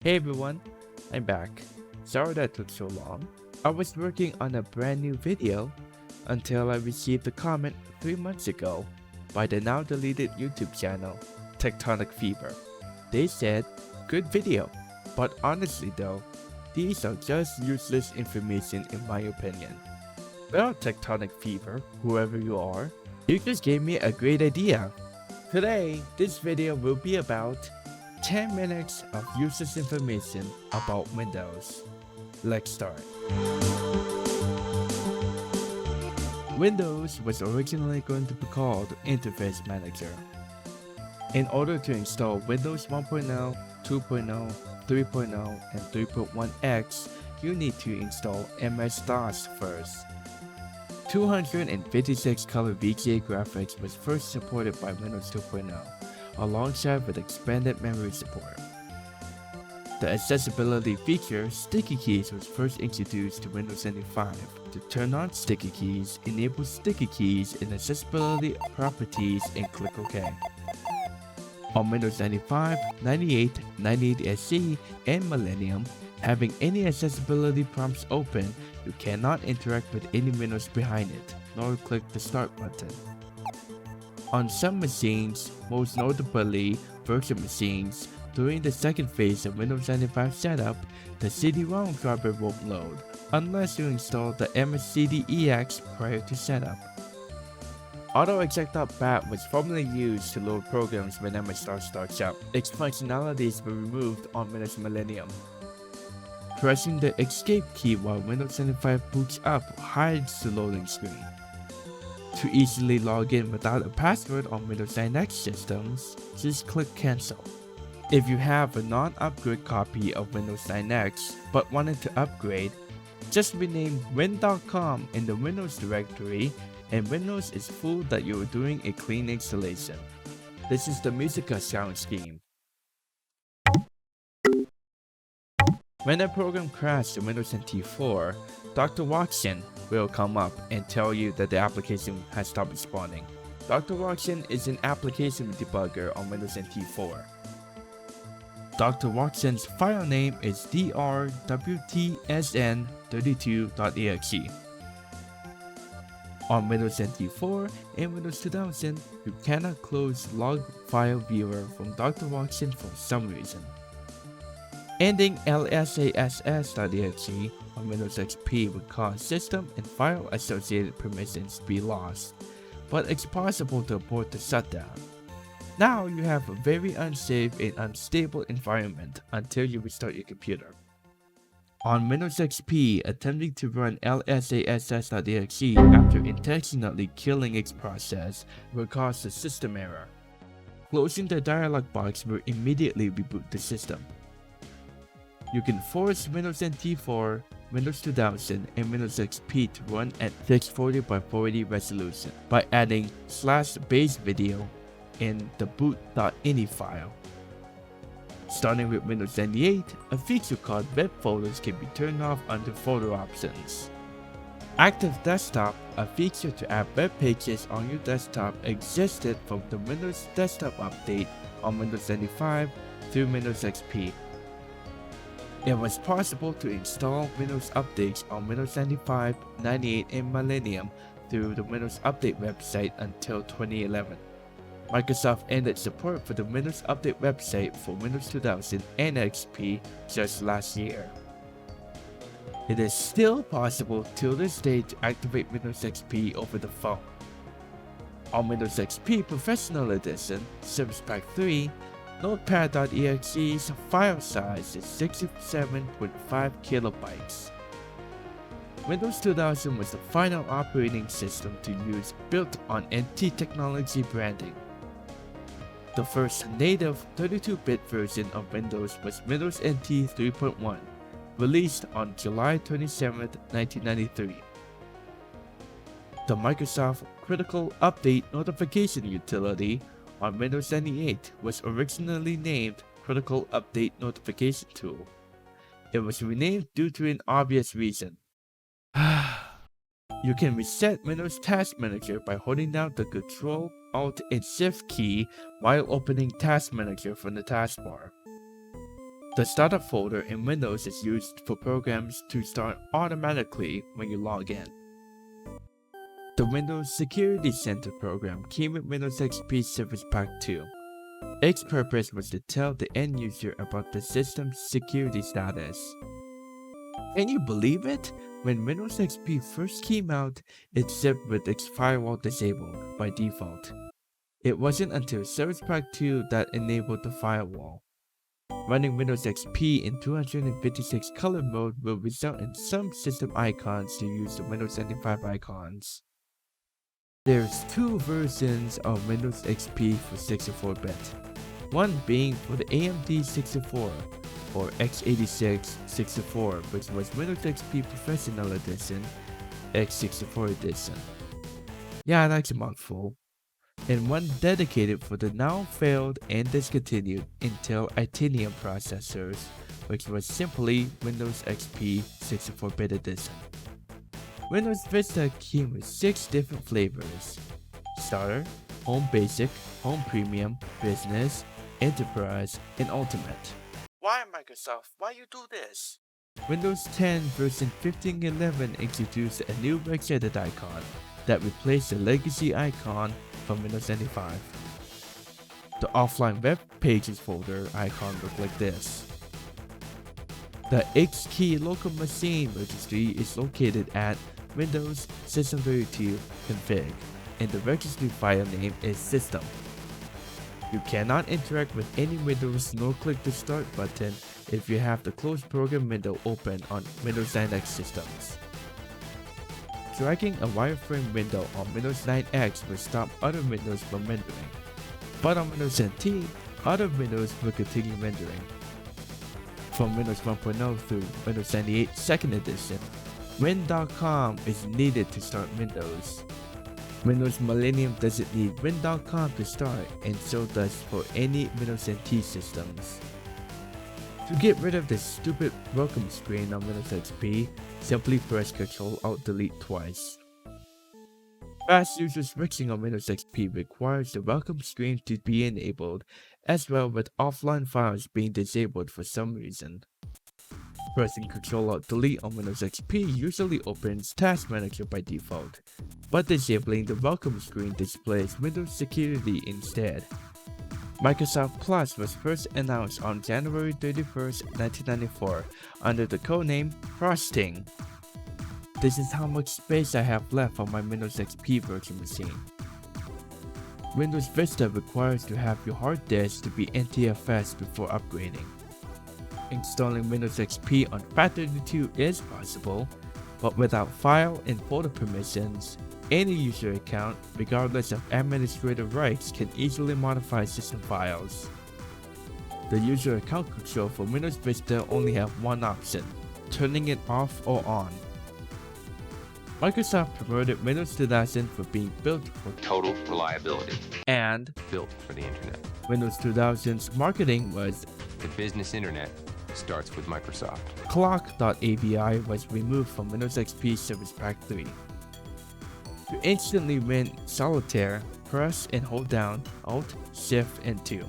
Hey everyone, I'm back. Sorry that took so long. I was working on a brand new video until I received a comment 3 months ago by the now deleted YouTube channel, Tectonic Fever. They said, good video, but honestly though, these are just useless information in my opinion. Well, Tectonic Fever, whoever you are, you just gave me a great idea. Today, this video will be about 10 minutes of useless information about Windows. Let's start. Windows was originally going to be called Interface Manager. In order to install Windows 1.0, 2.0, 3.0, and 3.1x, you need to install MS-DOS first. 256 color VGA graphics was first supported by Windows 2.0. alongside with expanded memory support. The accessibility feature Sticky Keys was first introduced to Windows 95. To turn on Sticky Keys, enable Sticky Keys in Accessibility Properties and click OK. On Windows 95, 98, 98 SE, and Millennium, having any accessibility prompts open, you cannot interact with any windows behind it, nor click the Start button. On some machines, most notably virtual machines, during the second phase of Windows 95 setup, the CD-ROM driver won't load unless you install the MSCDEX prior to setup. AutoExec.bat was formerly used to load programs when MS-DOS starts up. Its functionalities were removed on Windows Millennium. Pressing the Escape key while Windows 95 boots up hides the loading screen. To easily log in without a password on Windows 9X systems, just click Cancel. If you have a non-upgrade copy of Windows 9X but wanted to upgrade, just rename win.com in the Windows directory and Windows is fooled that you are doing a clean installation. This is the Musica sound scheme. When a program crashes in Windows NT 4, Dr. Watson will come up and tell you that the application has stopped responding. Dr. Watson is an application debugger on Windows NT 4. Dr. Watson's file name is drwtsn32.exe. On Windows NT 4 and Windows 2000, you cannot close Log File Viewer from Dr. Watson for some reason. Ending lsass.exe on Windows XP would cause system and file associated permissions to be lost, but it's possible to abort the shutdown. Now you have a very unsafe and unstable environment until you restart your computer. On Windows XP, attempting to run lsass.exe after intentionally killing its process will cause a system error. Closing the dialog box will immediately reboot the system. You can force Windows NT 4, Windows 2000, and Windows XP to run at 640 by 480 resolution by adding /base video in the boot.ini file. Starting with Windows 98, a feature called Web Folders can be turned off under Folder Options. Active Desktop, a feature to add web pages on your desktop, existed from the Windows Desktop update on Windows 95 through Windows XP. It was possible to install Windows updates on Windows 95, 98, and Millennium through the Windows Update website until 2011. Microsoft ended support for the Windows Update website for Windows 2000 and XP just last year. It is still possible till this day to activate Windows XP over the phone. On Windows XP Professional Edition, Service Pack 3, Notepad.exe's file size is 67.5 kilobytes. Windows 2000 was the final operating system to use built on NT technology branding. The first native 32-bit version of Windows was Windows NT 3.1, released on July 27, 1993. The Microsoft Critical Update Notification utility on Windows 98 was originally named Critical Update Notification Tool. It was renamed due to an obvious reason. You can reset Windows Task Manager by holding down the Ctrl, Alt, and Shift key while opening Task Manager from the taskbar. The startup folder in Windows is used for programs to start automatically when you log in. The Windows Security Center program came with Windows XP Service Pack 2. Its purpose was to tell the end user about the system's security status. Can you believe it? When Windows XP first came out, it shipped with its firewall disabled by default. It wasn't until Service Pack 2 that enabled the firewall. Running Windows XP in 256 color mode will result in some system icons to use the Windows 95 icons. There's two versions of Windows XP for 64-bit. One being for the AMD 64 or x86 64, which was Windows XP Professional Edition, x64 Edition. Yeah, that's a mouthful. And one dedicated for the now failed and discontinued Intel Itanium processors, which was simply Windows XP 64-bit Edition. Windows Vista came with 6 different flavors: Starter, Home Basic, Home Premium, Business, Enterprise, and Ultimate. Why Microsoft? Why you do this? Windows 10 version 15.11 introduced a new Regedit icon that replaced the legacy icon from Windows 95. The offline web pages folder icon looked like this. The X-Key local machine registry is located at Windows System32 config, and the registry file name is system. You cannot interact with any Windows nor click the start button if you have the closed program window open on Windows 9X systems. Dragging a wireframe window on Windows 9X will stop other windows from rendering, but on Windows NT, other windows will continue rendering. From Windows 1.0 through Windows 98 2nd Edition, Win.com is needed to start Windows. Windows Millennium doesn't need Win.com to start, and so does for any Windows NT systems. To get rid of this stupid welcome screen on Windows XP, simply press Ctrl-Alt-Delete twice. Fast user switching on Windows XP requires the welcome screen to be enabled, as well with offline files being disabled for some reason. Pressing Ctrl-Alt-Delete on Windows XP usually opens Task Manager by default, but disabling the welcome screen displays Windows Security instead. Microsoft Plus was first announced on January 31st, 1994 under the codename Frosting. This is how much space I have left on my Windows XP virtual machine. Windows Vista requires to have your hard disk to be NTFS before upgrading. Installing Windows XP on FAT32 is possible, but without file and folder permissions, any user account, regardless of administrative rights, can easily modify system files. The user account control for Windows Vista only have one option: turning it off or on. Microsoft promoted Windows 2000 for being built for total reliability and built for the internet. Windows 2000's marketing was The business internet starts with Microsoft. Clock.avi was removed from Windows XP Service Pack 3. To instantly win Solitaire, press and hold down Alt, Shift, and 2.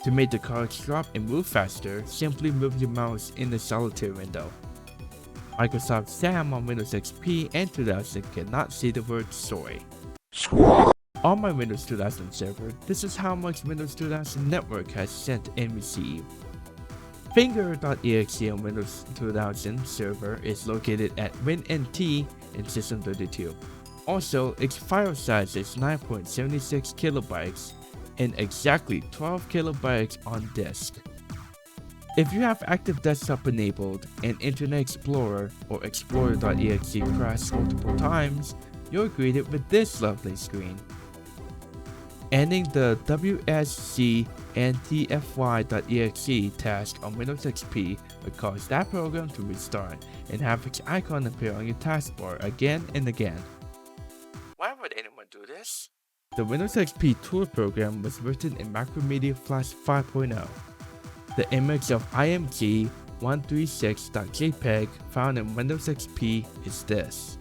To make the cards drop and move faster, simply move your mouse in the Solitaire window. Microsoft SAM on Windows XP and 2000 cannot say the word sorry. On my Windows 2000 server, this is how much Windows 2000 network has sent and received. Finger.exe on Windows 2000 server is located at WinNT in System32. Also, its file size is 9.76 kilobytes and exactly 12 kilobytes on disk. If you have Active Desktop enabled and Internet Explorer or Explorer.exe pressed multiple times, you're greeted with this lovely screen. Ending the WSC and TFY.exe task on Windows XP will cause that program to restart and have its icon appear on your taskbar again and again. Why would anyone do this? The Windows XP tool program was written in Macromedia Flash 5.0. The image of IMG 136.jpg found in Windows XP is this.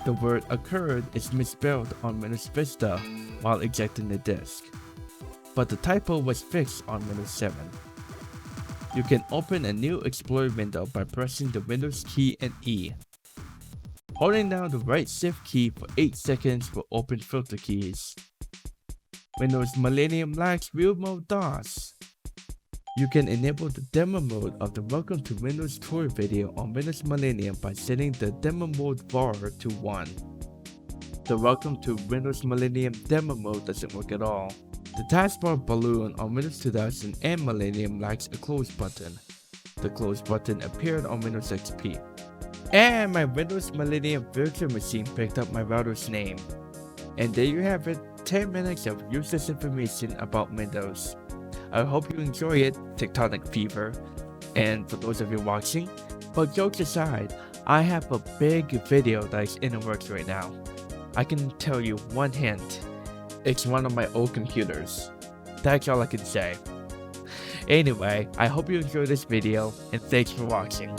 The word occurred is misspelled on Windows Vista while ejecting the disk, but the typo was fixed on Windows 7. You can open a new Explorer window by pressing the Windows key and E. Holding down the right Shift key for 8 seconds will open filter keys. Windows Millennium lacks Real Mode DOS. You can enable the demo mode of the Welcome to Windows Tour video on Windows Millennium by setting the demo mode var to 1. The Welcome to Windows Millennium demo mode doesn't work at all. The taskbar balloon on Windows 2000 and Millennium lacks a close button. The close button appeared on Windows XP. And my Windows Millennium virtual machine picked up my router's name. And there you have it, 10 minutes of useless information about Windows. I hope you enjoy it, Tectonic Fever. And for those of you watching, but jokes aside, I have a big video that is in the works right now. I can tell you one hint. It's one of my old computers. That's all I can say. Anyway, I hope you enjoyed this video and thanks for watching.